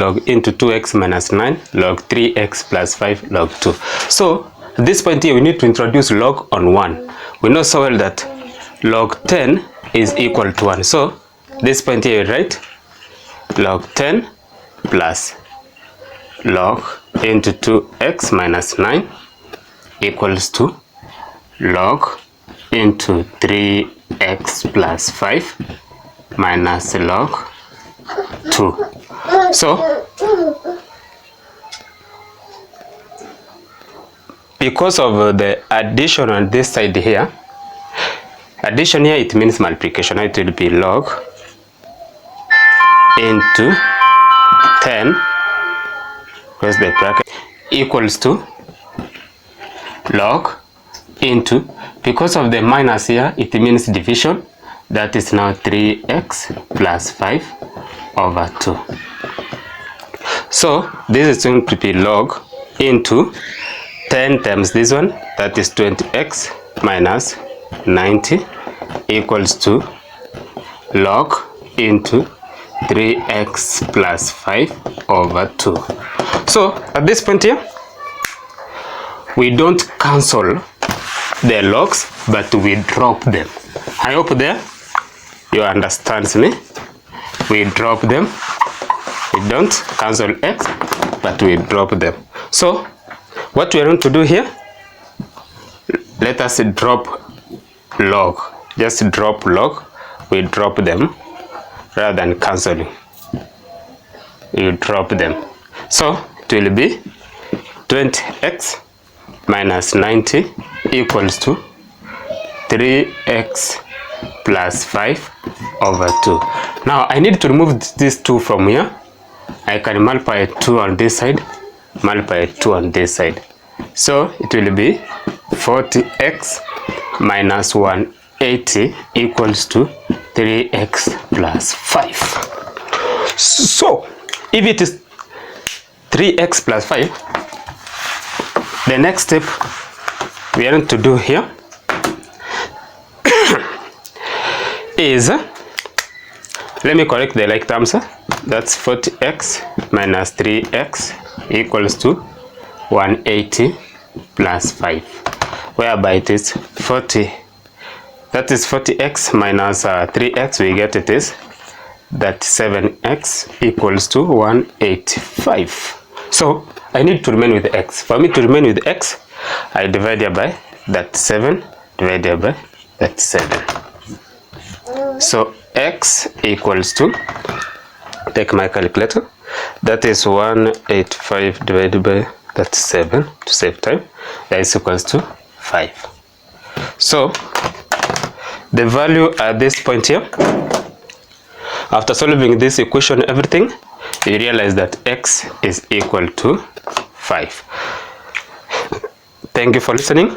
log into 2x minus 9 log 3x plus 5 log 2. So at this point here we need to introduce log on 1. We know so well that log 10 is equal to 1. So this point here we write log 10 plus log into 2x minus 9 equals to log into 3x plus 5 minus log 2. So because of the addition on this side here, addition here it means multiplication. It will be log into 10 close the bracket equals to log into, because of the minus here it means division, that is now 3x plus 5 over 2. So this is going to be log into 10 times this one, that is 20x minus 90 equals to log into 3x plus 5 over 2. So at this point here we don't cancel the logs, but we drop them. I hope there you understand me. We drop them. We don't cancel x, but we drop them. So what we are going to do here, let us drop log. Just drop log. We drop them rather than cancelling. You drop them. So it will be 20x minus 90 equals to 3x plus 5 over 2. Now I need to remove this 2 from here. I can multiply 2 on this side, multiply 2 on this side. So it will be 40x minus 180 equals to 3x plus 5. So if it is 3x plus 5, the next step we are going to do here is, let me correct the like terms. That's 40x minus 3x equals to 180 plus 5, whereby it is 40, that is 40x minus 3x, we get it is that 7x equals to 185. So I need to remain with x. For me to remain with x, I divide here by that 7 divided by that 7. So x equals to, take my calculator, that is 185 divided by that 7 to save time, that is equals to 5. So the value at this point here, after solving this equation everything, you realize that x is equal to 5. Thank you for listening.